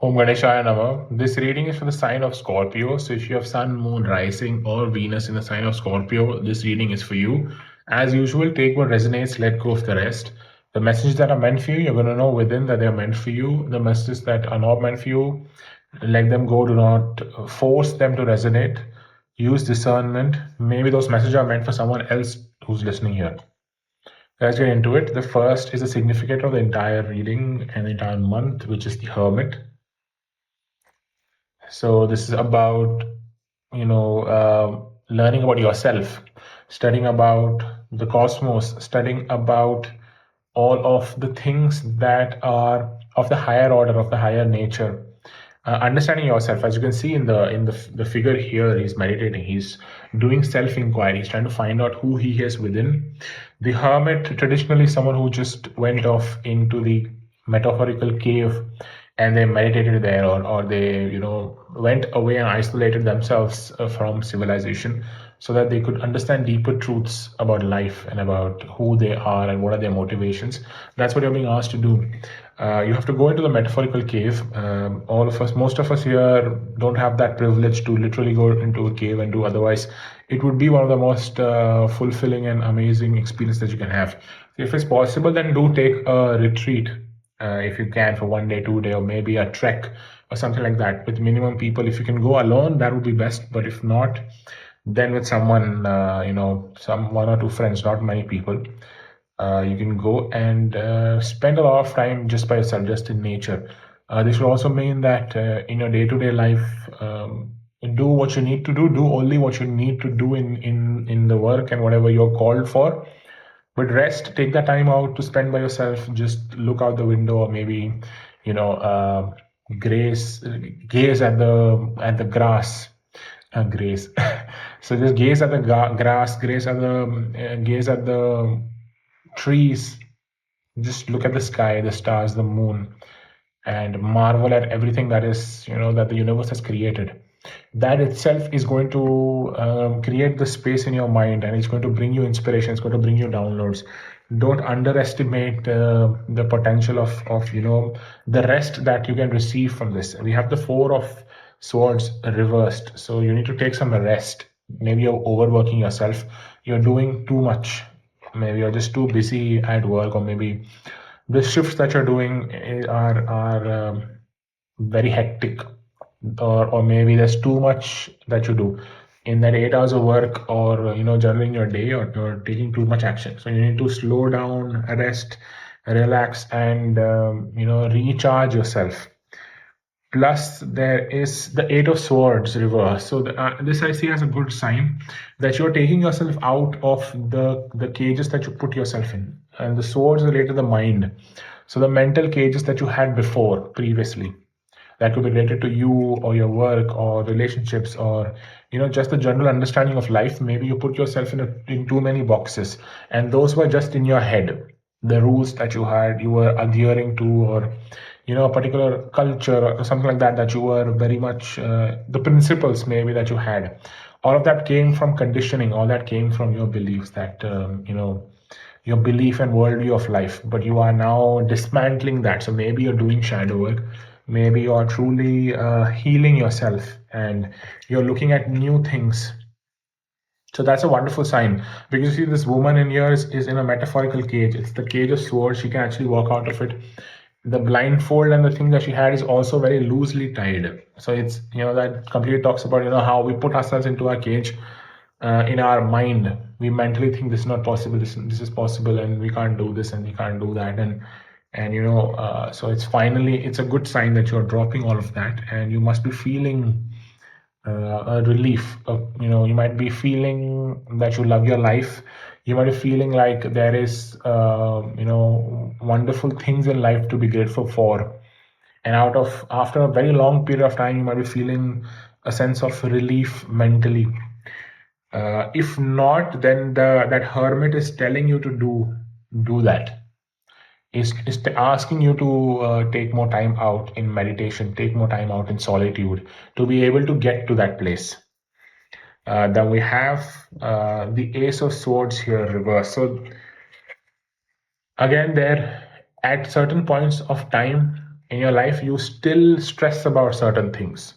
Om Ganeshaya Nama. This reading is for the sign of Scorpio. So if you have Sun, Moon, Rising, or Venus in the sign of Scorpio, this reading is for you. As usual, take what resonates, let go of the rest. The messages that are meant for you, you're going to know within that they're meant for you. The messages that are not meant for you, let them go. Do not force them to resonate. Use discernment. Maybe those messages are meant for someone else who's listening here. Let's get into it. The first is the significant of the entire reading and the entire month, which is the Hermit. So this is about, learning about yourself, studying about the cosmos, studying about all of the things that are of the higher order, of the higher nature. Understanding yourself, as you can see in the figure here, he's meditating. He's doing self inquiry. He's trying to find out who he is within. The hermit, traditionally, someone who just went off into the metaphorical cave and they meditated there, or they went away and isolated themselves from civilization so that they could understand deeper truths about life and about who they are and what are their motivations. That's what you're being asked to do. You have to go into the metaphorical cave. All of us, most of us here, don't have that privilege to literally go into a cave and do. Otherwise, it would be one of the most fulfilling and amazing experience that you can have. If it's possible, then do take a retreat if you can, for 1 day, 2 day, or maybe a trek or something like that with minimum people. If you can go alone, that would be best. But if not, then with someone, some one or two friends, not many people. You can go and spend a lot of time just by yourself, just in nature. This will also mean that in your day-to-day life, do what you need to do only what you need to do in the work and whatever you're called for. But rest, take that time out to spend by yourself. Just look out the window, or maybe, you know, grace, gaze at the grass, grace. So just gaze at the grass, gaze at the trees. Just look at the sky, the stars, the moon, and marvel at everything that is, that the universe has created. That itself is going to create the space in your mind, and it's going to bring you inspiration. It's going to bring you downloads. Don't underestimate the potential of the rest that you can receive from this. We have the Four of Swords reversed, so you need to take some rest. Maybe you're overworking yourself. You're doing too much. Maybe you're just too busy at work, or maybe the shifts that you're doing are very hectic, or maybe there's too much that you do in that 8 hours of work, or generally in your day, or you're taking too much action. So you need to slow down, rest, relax, and recharge yourself. Plus, there is the Eight of Swords reverse. So this I see as a good sign that you're taking yourself out of the cages that you put yourself in. And the swords relate to the mind. So the mental cages that you had before, previously, that could be related to you or your work or relationships, or just the general understanding of life. Maybe you put yourself in too many boxes, and those were just in your head. The rules that you were adhering to, or a particular culture or something like that you were very much, the principles maybe that you had, all of that came from conditioning. All that came from your beliefs, that your belief and worldview of life. But you are now dismantling that. So maybe you're doing shadow work. Maybe you are truly healing yourself, and you're looking at new things. So that's a wonderful sign, because you see this woman in here is in a metaphorical cage. It's the cage of swords. She can actually walk out of it. The blindfold and the thing that she had is also very loosely tied. So it's, that completely talks about, how we put ourselves into our cage in our mind. We mentally think this is not possible, this is possible, and we can't do this and we can't do that. And so it's a good sign that you're dropping all of that, and you must be feeling a relief. You might be feeling that you love your life. You might be feeling like there is wonderful things in life to be grateful for, and after a very long period of time, you might be feeling a sense of relief mentally. If not, then that hermit is telling you to do that. Is asking you to take more time out in meditation, take more time out in solitude, to be able to get to that place. Then we have the Ace of Swords here reversed. So again, there, at certain points of time, in your life you still stress about certain things.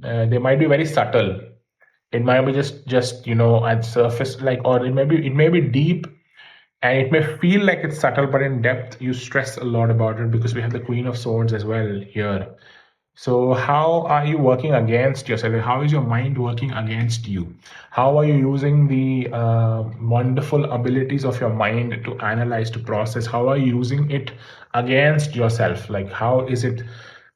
They might be very subtle. It might be just at surface, like, or it may be deep, and it may feel like it's subtle, but in depth you stress a lot about it, because we have the Queen of Swords as well here. So how are you working against yourself? How is your mind working against you? How are you using the wonderful abilities of your mind to analyze, to process? How are you using it against yourself? Like, how is it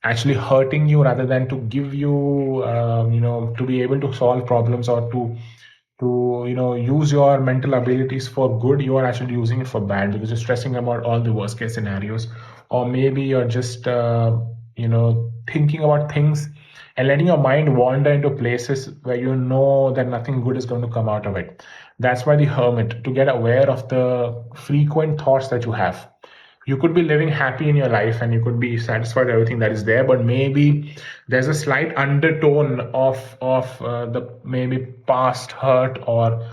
actually hurting you rather than to give you, to be able to solve problems, or to use your mental abilities for good? You are actually using it for bad, because you're stressing about all the worst case scenarios. Or maybe you're just thinking about things and letting your mind wander into places where you know that nothing good is going to come out of it. That's why the hermit, to get aware of the frequent thoughts that you have. You could be living happy in your life and you could be satisfied with everything that is there, but maybe there's a slight undertone of the maybe past hurt, or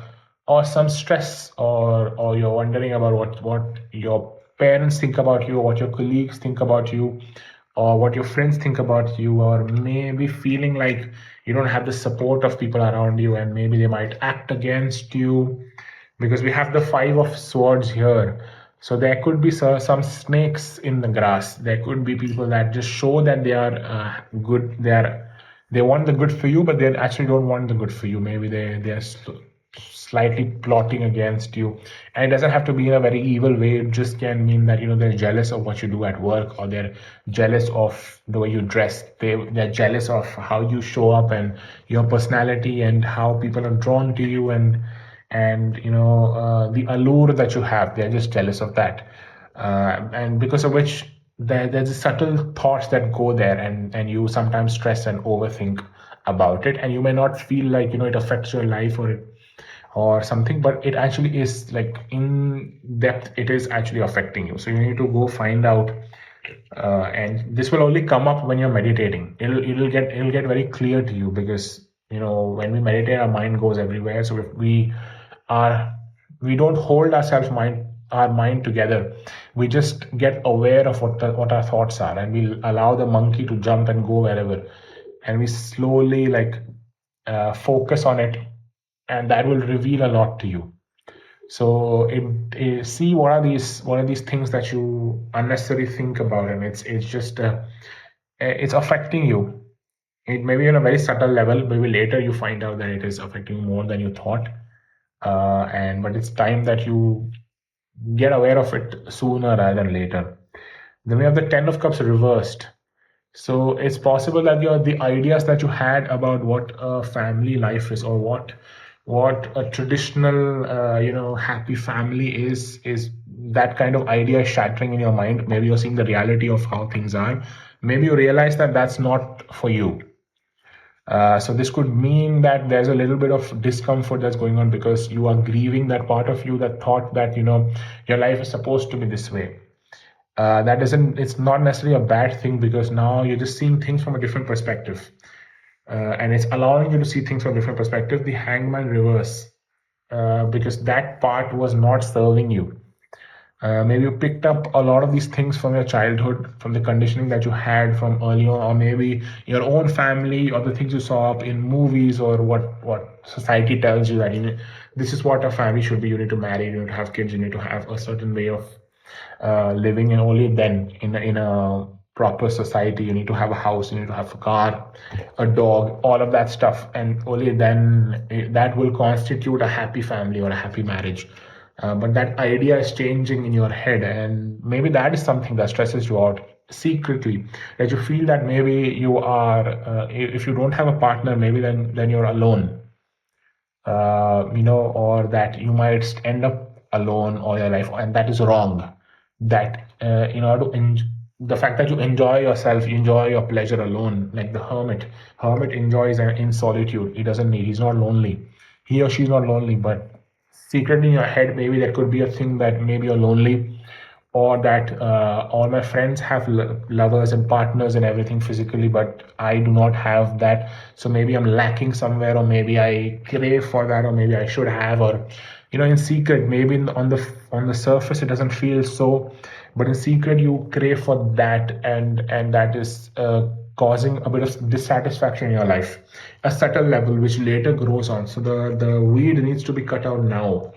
some stress, or you're wondering about what your parents think about you, or what your colleagues think about you, or what your friends think about you, or maybe feeling like you don't have the support of people around you, and maybe they might act against you, because we have the Five of Swords here. So there could be some snakes in the grass. There could be people that just show that they are good. They want the good for you, but they actually don't want the good for you. Maybe they are slightly plotting against you, and it doesn't have to be in a very evil way. It just can mean that they're jealous of what you do at work, or they're jealous of the way you dress. They're jealous of how you show up and your personality, and how people are drawn to you, and the allure that you have. They're just jealous of that, and because of which there's subtle thoughts that go there, and you sometimes stress and overthink about it, and you may not feel like it affects your life, or something, but it actually is, like, in depth it is actually affecting you. So you need to go find out, and this will only come up when you're meditating. It'll get very clear to you, because when we meditate, our mind goes everywhere. So if are we don't hold our mind together. We just get aware of what our thoughts are, and we allow the monkey to jump and go wherever, and we slowly, like, focus on it, and that will reveal a lot to you. So see what are these things that you unnecessarily think about, and it's just it's affecting you. It may be on a very subtle level. Maybe later you find out that it is affecting you more than you thought. But it's time that you get aware of it sooner rather than later. Then we have the Ten of Cups reversed. So it's possible that the ideas that you had about what a family life is, or what a traditional happy family is that kind of idea is shattering in your mind. Maybe you're seeing the reality of how things are. Maybe you realize that that's not for you. So this could mean that there's a little bit of discomfort that's going on, because you are grieving that part of you that thought that your life is supposed to be this way. That isn't. It's not necessarily a bad thing, because now you're just seeing things from a different perspective, and it's allowing you to see things from a different perspective. The Hangman reverse, because that part was not serving you. Maybe you picked up a lot of these things from your childhood, from the conditioning that you had from early on, or maybe your own family, or the things you saw up in movies, or what society tells you that this is what a family should be. You need to marry, you need to have kids, you need to have a certain way of living, and only then in a proper society you need to have a house, you need to have a car, a dog, all of that stuff, and only then that will constitute a happy family or a happy marriage. But that idea is changing in your head, and maybe that is something that stresses you out secretly. That you feel that maybe you are, if you don't have a partner, maybe then you're alone. Or that you might end up alone all your life, and that is wrong. That in order to the fact that you enjoy yourself, you enjoy your pleasure alone, like the hermit enjoys in solitude. He's not lonely. He or she is not lonely, but secretly in your head, maybe that could be a thing, that maybe you're lonely, or that all my friends have lovers and partners and everything physically, but I do not have that. So maybe I'm lacking somewhere, or maybe I crave for that, or maybe I should have, or in secret, maybe on the surface it doesn't feel so, but in secret you crave for that, and that is causing a bit of dissatisfaction in your life, a subtle level which later grows on. So the weed needs to be cut out now,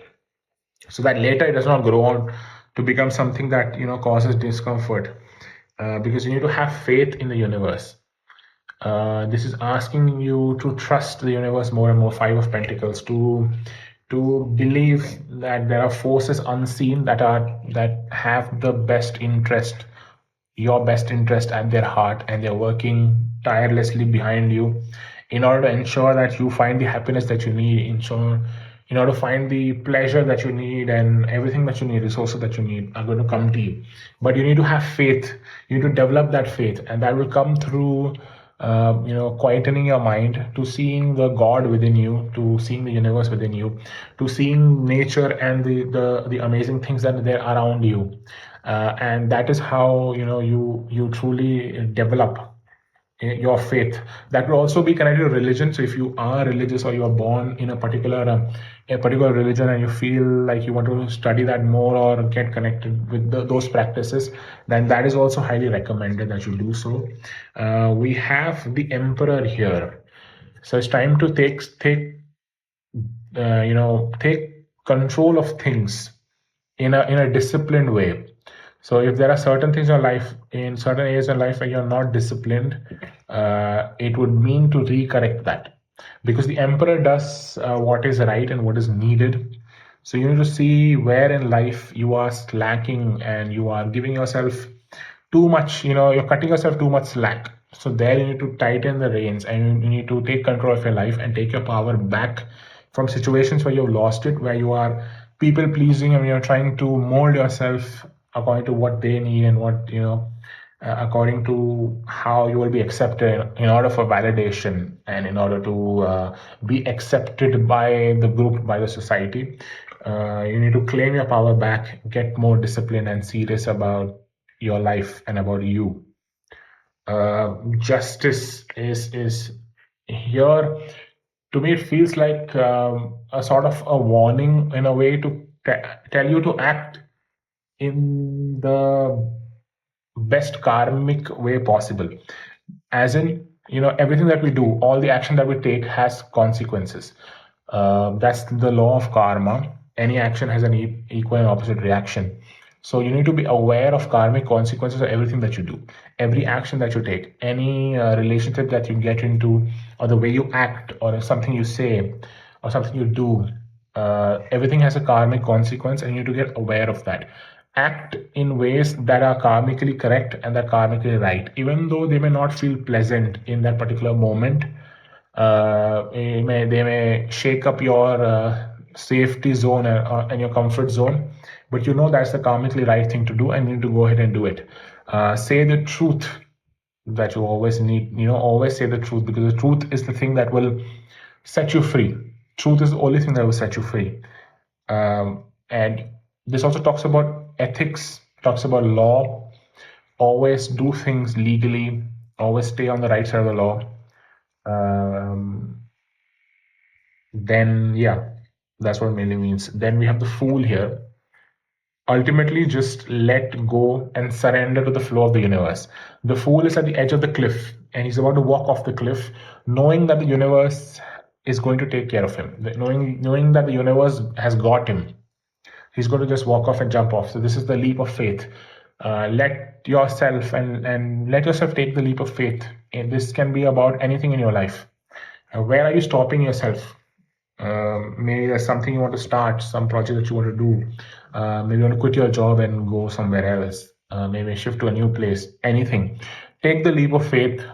so that later it does not grow on to become something that causes discomfort. Because you need to have faith in the universe. This is asking you to trust the universe more and more. Five of Pentacles, to believe that there are forces unseen that have the best interest, your best interest at their heart, and they're working tirelessly behind you in order to ensure that you find the happiness that you need, in order to find the pleasure that you need, and everything that you need, resources that you need are going to come to you. But you need to have faith. You need to develop that faith, and that will come through quietening your mind to seeing the God within you, to seeing the universe within you, to seeing nature and the amazing things that are there around you. And that is how you truly develop your faith. That will also be connected to religion. So if you are religious, or you are born in a particular religion, and you feel like you want to study that more or get connected with those practices, then that is also highly recommended that you do so. We have the Emperor here, so it's time to take control of things in a disciplined way. So if there are certain things in your life, in certain areas in life where you're not disciplined, it would mean to recorrect that, because the Emperor does what is right and what is needed. So you need to see where in life you are slacking and you are giving yourself too much, you're cutting yourself too much slack. So there you need to tighten the reins, and you need to take control of your life and take your power back from situations where you've lost it, where you are people pleasing and you're trying to mold yourself according to what they need, and what according to how you will be accepted in order for validation, and in order to be accepted by the group, by the society. You need to claim your power back, get more disciplined and serious about your life and about you. Justice is here. To me, it feels like a sort of a warning, in a way, to tell you to act in the best karmic way possible. As in, everything that we do, all the action that we take has consequences. That's the law of karma. Any action has an equal and opposite reaction. So you need to be aware of karmic consequences of everything that you do, every action that you take, any relationship that you get into, or the way you act, or something you say, or something you do. Everything has a karmic consequence, and you need to get aware of that. Act in ways that are karmically correct and that are karmically right, even though they may not feel pleasant in that particular moment. They may shake up your safety zone and your comfort zone, but that's the karmically right thing to do, and you need to go ahead and do it. Say the truth that you always need. Always say the truth, because the truth is the thing that will set you free. Truth is the only thing that will set you free. And this also talks about ethics, talks about law. Always do things legally. Always stay on the right side of the law. Then, yeah, that's what it mainly means. Then we have the Fool here. Ultimately, just let go and surrender to the flow of the universe. The Fool is at the edge of the cliff, and he's about to walk off the cliff, knowing that the universe is going to take care of him, knowing that the universe has got him. He's going to just walk off and jump off. So this is the leap of faith. Let yourself take the leap of faith. And this can be about anything in your life. Where are you stopping yourself? Maybe there's something you want to start, some project that you want to do. Maybe you want to quit your job and go somewhere else. Maybe shift to a new place. Anything. Take the leap of faith.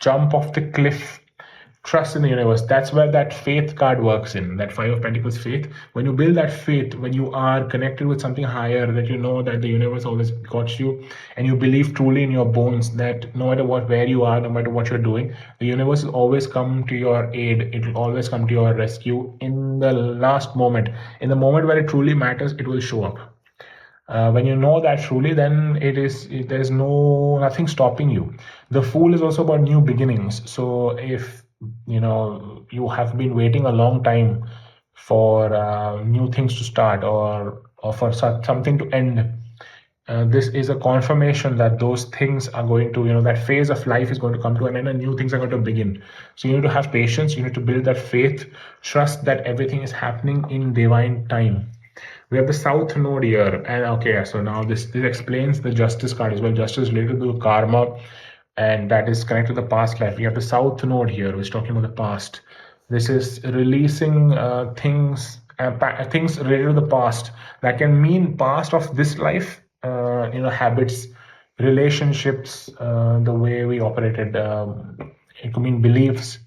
Jump off the cliff. Trust in the universe. That's where that faith card works in, that Five of Pentacles faith. When you build that faith, when you are connected with something higher, that you know that the universe always got you, and you believe truly in your bones that no matter where you are, no matter what you're doing, the universe will always come to your aid. It will always come to your rescue in the last moment. In the moment where it truly matters, it will show up. When you know that truly, then there's nothing stopping you. The Fool is also about new beginnings. So if you have been waiting a long time for new things to start, or for something to end, This is a confirmation that those things are going to, that phase of life is going to come to an end and new things are going to begin. So you need to have patience, you need to build that faith, trust that everything is happening in divine time. We have the South Node here, and okay, so now this explains the Justice card as well. Justice related to karma, and that is connected to the past life. We have the South Node here, which is talking about the past. This is releasing things related to the past. That can mean past of this life, habits, relationships, the way we operated. It could mean beliefs,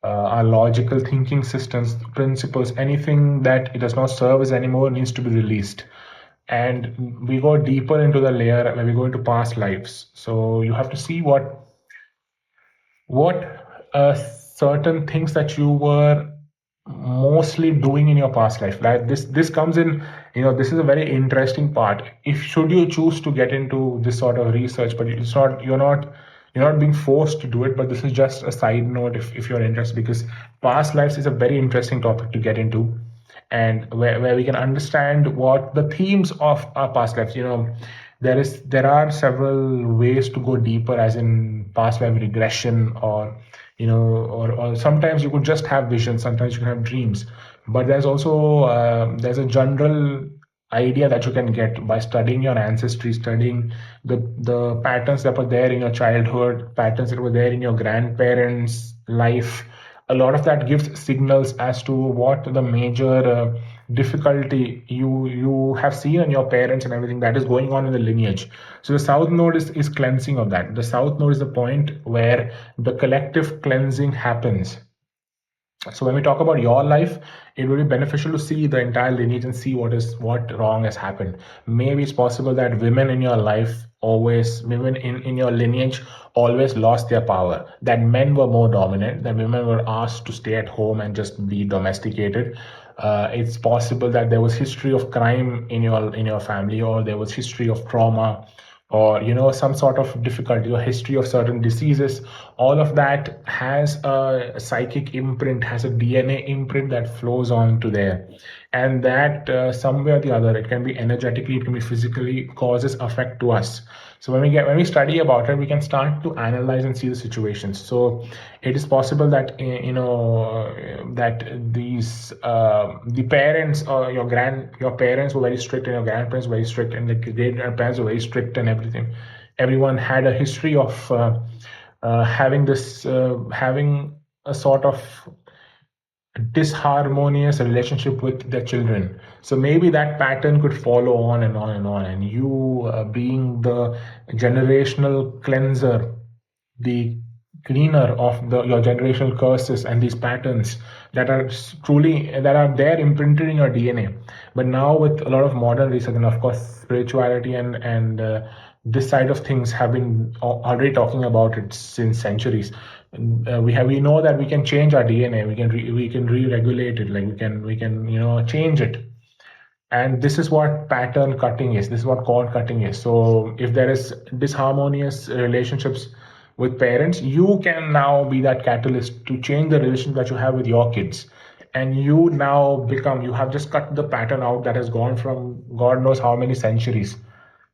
our logical thinking systems, principles, anything that it does not serve us anymore needs to be released. And we go deeper into the layer when we go into past lives. So you have to see what certain things that you were mostly doing in your past life. Like this comes in, this is a very interesting part. If should you choose to get into this sort of research, but you're not being forced to do it, but this is just a side note if you're interested, because past lives is a very interesting topic to get into, and where we can understand what the themes of our past lives. There are several ways to go deeper, as in past life regression, or sometimes you could just have visions, sometimes you can have dreams, but there's a general idea that you can get by studying your ancestry, studying the patterns that were there in your childhood, patterns that were there in your grandparents' life. A lot of that gives signals as to what the major difficulty you have seen in your parents and everything that is going on in the lineage. So the South Node is cleansing of that. The South Node is the point where the collective cleansing happens. So when we talk about your life, it would be beneficial to see the entire lineage and see what wrong has happened. Maybe it's possible that women in your life women in your lineage always lost their power, that men were more dominant, that women were asked to stay at home and just be domesticated. It's possible that there was history of crime in your family, or there was history of trauma, or some sort of difficulty or history of certain diseases. All of that has a psychic imprint, has a DNA imprint that flows on to there, and that some way or the other, it can be energetically, it can be physically, causes effect to us. So when we study about it, we can start to analyze and see the situations. So it is possible that that the parents, or your parents were very strict, and your grandparents were very strict, and the great grandparents were very strict, and everyone had a history of having a sort of disharmonious relationship with their children. So maybe that pattern could follow on and on and on, and you being the generational cleanser, the cleaner of your generational curses and these patterns that are there imprinted in your DNA. But now with a lot of modern research, and of course spirituality and this side of things have been already talking about it since centuries. We know that we can change our DNA. We can re-regulate it. Like we can change it. And this is what pattern cutting is. This is what cord cutting is. So if there is disharmonious relationships with parents, you can now be that catalyst to change the relationship that you have with your kids. And you have just cut the pattern out that has gone from God knows how many centuries.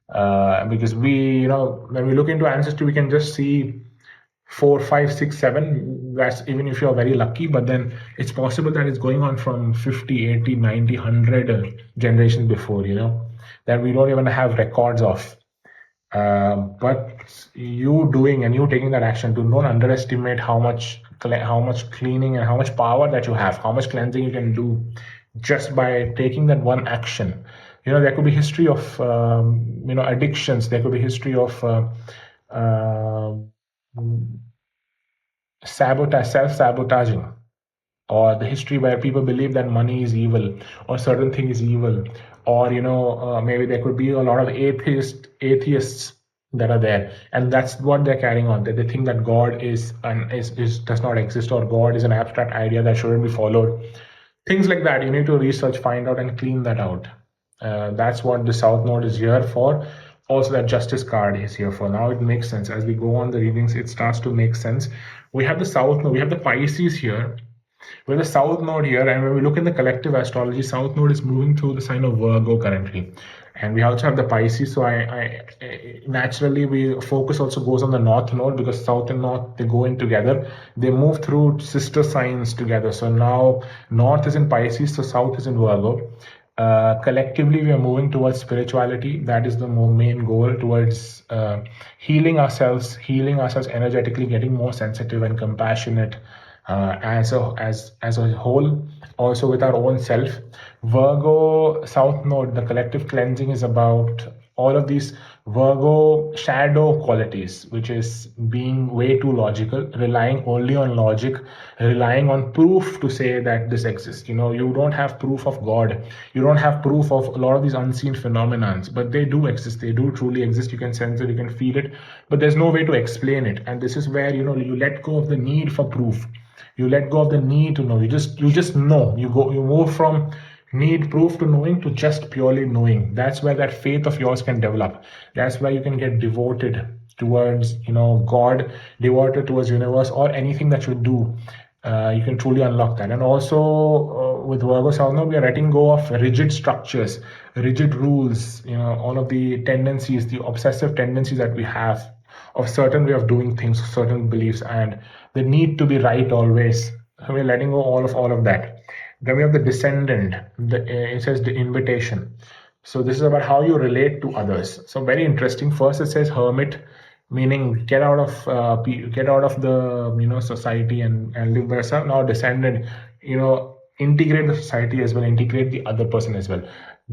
Because when we look into ancestry, we can just see 4, 5, 6, 7. That's even if you're very lucky, but then it's possible that it's going on from 50, 80, 90, 100 generations before, that we don't even have records of. But you doing and you taking that action, don't underestimate how much cleaning and how much power that you have, how much cleansing you can do just by taking that one action. There could be history of addictions. There could be history of self-sabotaging, or the history where people believe that money is evil or certain thing is evil, or maybe there could be a lot of atheists that are there, and that's what they're carrying on, that they think that God is does not exist, or God is an abstract idea that shouldn't be followed. Things like that, you need to research, find out, and clean that out. That's what the South Node is here for. Also, that Justice card is here for. Now it makes sense. As we go on the readings, it starts to make sense. We have the South Node, we have the Pisces here. We have the South Node here, and when we look in the collective astrology, South Node is moving through the sign of Virgo currently. And we also have the Pisces. So naturally we focus also goes on the north node, because south and north, they go in together. They move through sister signs together. So now north is in Pisces, so south is in Virgo. Collectively, we are moving towards spirituality. That is the main goal, towards healing ourselves energetically, getting more sensitive and compassionate, as a whole, also with our own self. Virgo South Node, the collective cleansing, is about all of these Virgo shadow qualities, which is being way too logical, relying only on logic, relying on proof to say that this exists. You don't have proof of God, you don't have proof of a lot of these unseen phenomenons, but they do exist. They do truly exist. You can sense it, you can feel it, but there's no way to explain it. And this is where you let go of the need for proof. You let go of the need to know. You just know. You move from need proof to knowing, to just purely knowing. That's where that faith of yours can develop. That's where you can get devoted towards God, devoted towards universe, or anything that you do. You can truly unlock that. And also, with Virgo South Node, we are letting go of rigid structures, rigid rules, all of the tendencies, the obsessive tendencies that we have of certain way of doing things, certain beliefs, and the need to be right always. So we're letting go all of that. Then we have the descendant. It says the invitation. So this is about how you relate to others. So very interesting. First, it says hermit, meaning get out of the society and live by yourself. Now descendant, integrate the society as well, integrate the other person as well.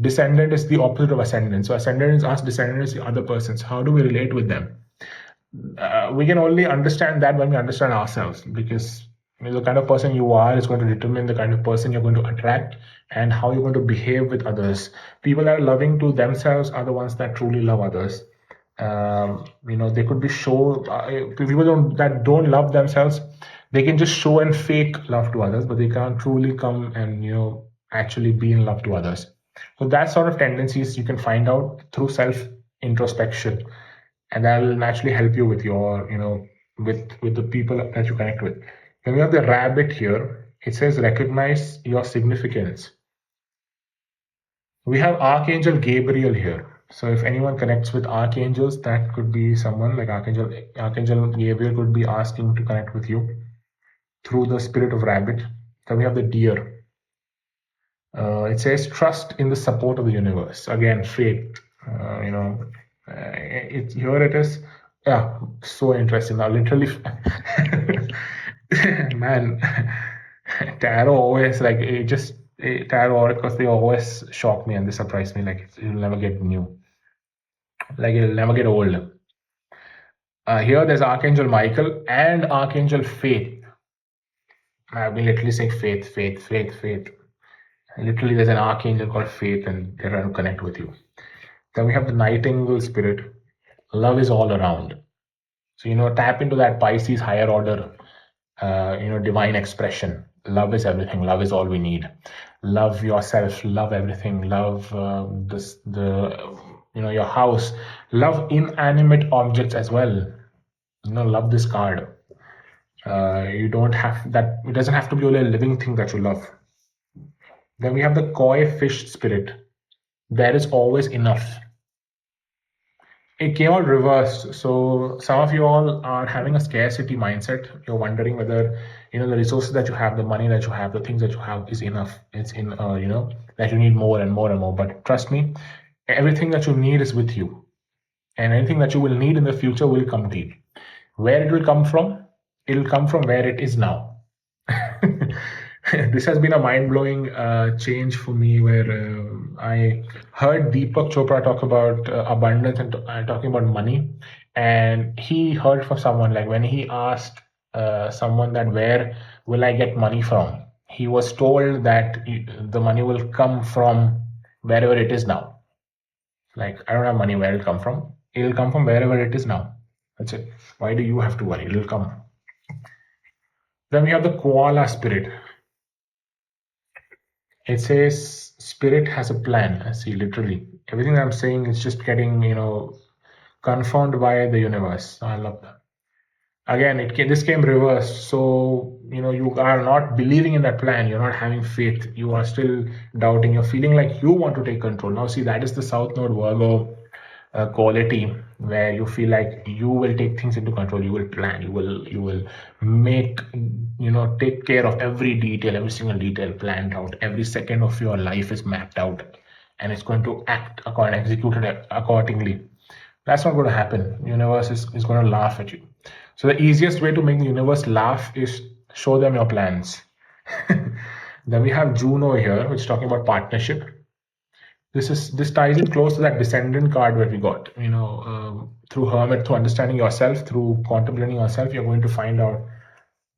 Descendant is the opposite of ascendant. So ascendant is us, descendant is the other persons. How do we relate with them? We can only understand that when we understand ourselves, because the kind of person you are is going to determine the kind of person you're going to attract and how you're going to behave with others. People that are loving to themselves are the ones that truly love others. They could be people that don't love themselves, they can just show and fake love to others, but they can't truly come and actually be in love to others. So that sort of tendencies you can find out through self introspection, and that will naturally help you with your with the people that you connect with. Then we have the rabbit here. It says recognize your significance. We have Archangel Gabriel here. So if anyone connects with archangels, that could be someone like Archangel Gabriel could be asking to connect with you through the spirit of rabbit. Then we have the deer. It says trust in the support of the universe. Again, faith. Here it is. Yeah, so interesting. Now, literally, man, tarot always like it just tarot oracles, they always shock me and they surprise me. Like it'll never get new. Like it'll never get old. Here there's Archangel Michael and Archangel Faith. I've been literally saying faith, faith, faith, faith. Literally, there's an archangel called Faith, and they're trying to connect with you. Then we have the Nightingale spirit. Love is all around. So tap into that Pisces higher order, divine expression. Love is everything. Love is all we need. Love yourself. Love everything. Love your house. Love inanimate objects as well. Love this card. You don't have that. It doesn't have to be only a living thing that you love. Then we have the koi fish spirit. There is always enough. It came out reversed. So some of you all are having a scarcity mindset. You're wondering whether the resources that you have, the money that you have, the things that you have is enough. It's in that you need more and more and more. But trust me, everything that you need is with you, and anything that you will need in the future will come to you. Where it will come from? It will come from where it is now. This has been a mind-blowing change for me, where I heard Deepak Chopra talk about abundance and talking about money, and he heard from someone, like when he asked someone that where will I get money from, he was told that the money will come from wherever it is now. Like, I don't have money, where it'll come from? It'll come from wherever it is now. That's it. Why do you have to worry? It'll come. Then we have the koala spirit. It says spirit has a plan. I see, literally everything that I'm saying is just getting confirmed by the universe. I love that. Again, this came reversed. So you are not believing in that plan. You're not having faith. You are still doubting. You're feeling like you want to take control. Now, see, that is the South Node Virgo quality, where you feel like you will take things into control. You will plan. You will make take care of every detail, every single detail planned out. Every second of your life is mapped out, and it's going to execute it accordingly. That's not going to happen. Universe is going to laugh at you. So the easiest way to make the universe laugh is show them your plans. Then we have Juno here, which is talking about partnership. This ties in close to that descendant card where we got. Through Hermit, through understanding yourself, through contemplating yourself, you're going to find out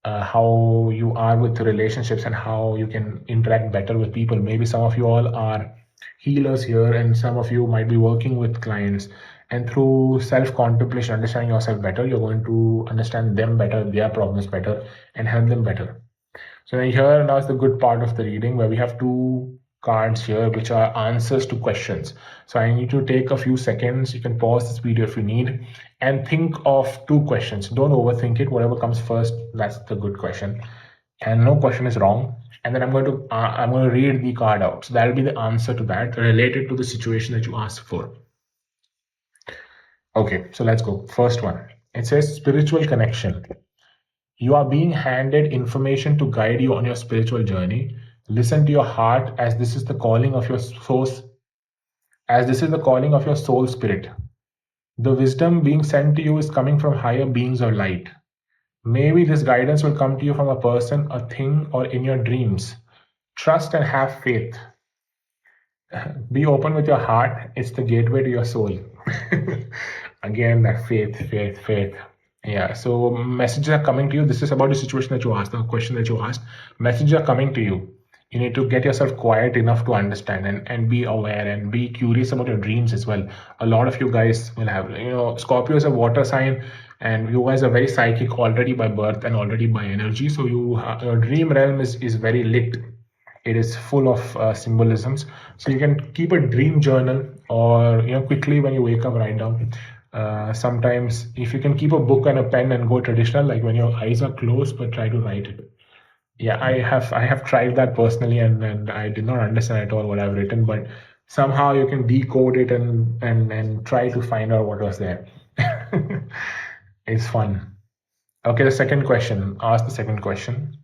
how you are with the relationships and how you can interact better with people. Maybe some of you all are healers here, and some of you might be working with clients. And through self contemplation, understanding yourself better, you're going to understand them better, their problems better, and help them better. So here now is the good part of the reading, where we have two cards here which are answers to questions. So I need to take a few seconds. You can pause this video if you need and think of two questions. Don't overthink it. Whatever comes first, that's the good question, and no question is wrong. And then I'm going to read the card out. So that'll be the answer to that, related to the situation that you asked for. Okay, so let's go. First one. It says spiritual connection. You are being handed information to guide you on your spiritual journey. Listen to your heart, as this is the calling of your soul spirit. The wisdom being sent to you is coming from higher beings of light. Maybe this guidance will come to you from a person, a thing, or in your dreams. Trust and have faith. Be open with your heart. It's the gateway to your soul. Again, that faith. Yeah, so messages are coming to you. This is about the situation that you asked, the question that you asked. Messages are coming to you. You need to get yourself quiet enough to understand and be aware and be curious about your dreams as well. A lot of you guys will have, Scorpio is a water sign, and you guys are very psychic already by birth and already by energy. So your dream realm is very lit. It is full of symbolisms. So you can keep a dream journal, or quickly when you wake up, write down. Sometimes if you can keep a book and a pen and go traditional, like when your eyes are closed, but try to write it. Yeah, I have tried that personally, and I did not understand at all what I've written, but somehow you can decode it and try to find out what was there. It's fun. Okay, the second question. Ask the second question.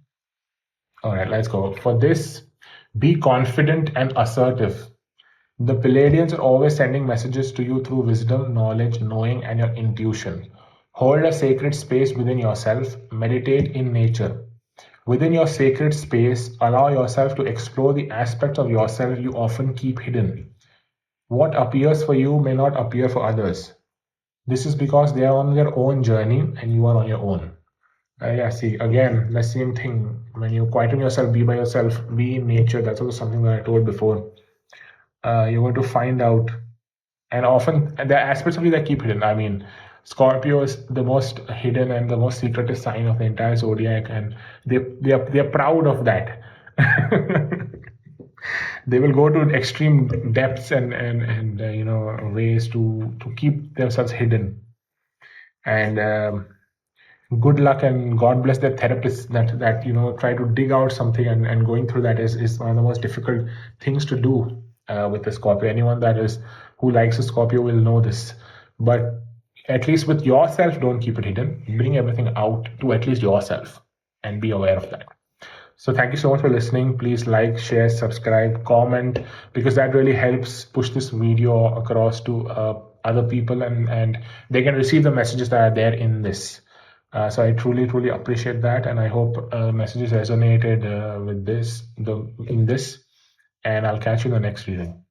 All right, let's go. For this, be confident and assertive. The Palladians are always sending messages to you through wisdom, knowledge, knowing, and your intuition. Hold a sacred space within yourself. Meditate in nature. Within your sacred space, allow yourself to explore the aspects of yourself you often keep hidden. What appears for you may not appear for others. This is because they are on their own journey and you are on your own. Yeah, see, again, the same thing. When you quieten yourself, be by yourself, be in nature. That's also something that I told before. You're going to find out, and often there are aspects of you that keep hidden. I mean, Scorpio is the most hidden and the most secretive sign of the entire zodiac, and they're proud of that. They will go to extreme depths and ways to keep themselves hidden. And good luck and God bless their therapists that try to dig out something, and going through that is one of the most difficult things to do with the Scorpio. Anyone who likes a Scorpio will know this. But at least with yourself, don't keep it hidden. Bring everything out to at least yourself and be aware of that. So thank you so much for listening. Please like, share, subscribe, comment, because that really helps push this video across to other people, and they can receive the messages that are there in this. So I truly appreciate that, and I hope messages resonated with in this, and I'll catch you in the next reading.